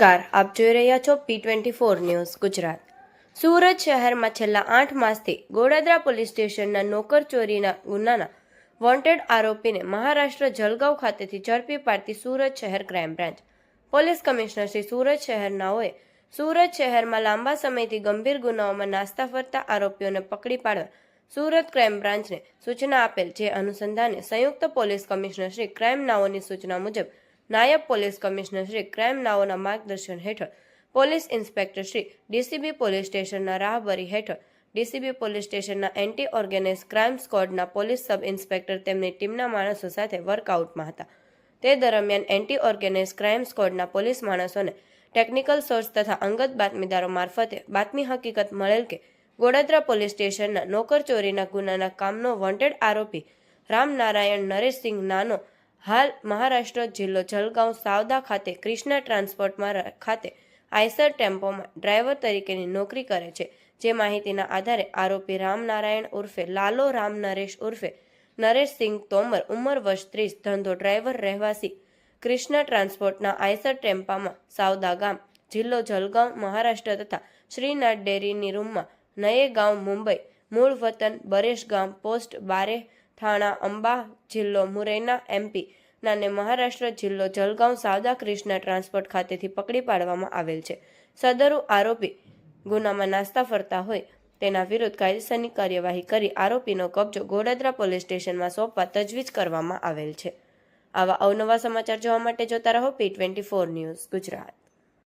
નમસ્કાર, આપ જોઈ રહ્યા છો P24 ન્યૂઝ ગુજરાત. સુરત શહેરમાં છેલ્લા 8 માસથી ગોડાદરા પોલીસ સ્ટેશનના નોકર ચોરીના ગુનાના વોન્ટેડ આરોપીને મહારાષ્ટ્ર જલગાંવ ખાતેથી ઝડપી પાડતી સુરત શહેર crime branch. Police commissioner Shri Surat શહેરનાઓએ સુરત શહેરમાં લાંબા સમયથી ગંભીર ગુનાઓમાં નાસ્તા ફરતા આરોપીઓને પકડી પાડવા સુરત ક્રાઇમ બ્રાન્ચને સૂચના આપેલ. જે અનુસંધાને સંયુક્ત પોલીસ કમિશનર શ્રી ક્રાઇમ નાઓની સૂચના મુજબ નાયબ પોલીસ કમિશનર શ્રી ક્રાઇમ નાઓના માર્ગદર્શન હેઠળ police inspector Shri DCB police સ્ટેશનના રાહબરી હેઠળ ડીસીબી પોલીસ સ્ટેશનના એન્ટી ઓર્ગેનાઇઝ ક્રાઇમ સ્ક્વોડના પોલીસ સબ ઇન્સ્પેક્ટર તેમની ટીમના માણસો સાથે વર્કઆઉટમાં હતા. તે દરમિયાન એન્ટી ઓર્ગેનાઇઝ ક્રાઇમ સ્ક્વોડના પોલીસ માણસોને ટેકનિકલ સોર્સ તથા અંગત બાતમીદારો મારફતે બાતમી હકીકત મળેલ કે ગોડાદરા પોલીસ સ્ટેશનના નોકર ચોરીના ગુનાના કામનો વોન્ટેડ આરોપી રામનારાયણ નરેશસિંહ નાનો હાલ મહારાષ્ટ્ર જિલ્લો જલગાંવ સાવદા ખાતે ક્રિષ્ના ટ્રાન્સપોર્ટમાં ખાતે આઈસર ટેમ્પોમાં ડ્રાઈવર તરીકેની નોકરી કરે છે. જે માહિતીના આધારે આરોપી રામનારાયણ ઉર્ફે લાલો રામ નરેશ ઉર્ફે નરેશસિંહ તોમર ઉંમર વર્ષ 30, ધંધો ડ્રાઈવર, રહેવાસી ક્રિષ્ના ટ્રાન્સપોર્ટના આઈસર ટેમ્પામાં સાવદા ગામ, જિલ્લો જલગાંવ મહારાષ્ટ્ર તથા શ્રીનાથ ડેરીની રૂમમાં નયે ગાંવ મુંબઈ, મૂળ વતન બરેશ ગામ, પોસ્ટ બારેહ, થાણા અંબા, જિલ્લો મુરૈના MP નાને મહારાષ્ટ્ર જિલ્લો જલગાંવ સાવદા ક્રિષ્ના ટ્રાન્સપોર્ટ ખાતેથી પકડી પાડવામાં આવેલ છે. સદરુ આરોપી ગુનામાં નાસ્તા ફરતા હોય તેના વિરુદ્ધ કાયદેસરની કાર્યવાહી કરી આરોપીનો કબજો ગોડાદરા પોલીસ સ્ટેશનમાં સોંપવા તજવીજ કરવામાં આવેલ છે. આવા અવનવા સમાચાર જોવા માટે જોતા રહો P24 ન્યૂઝ ગુજરાત.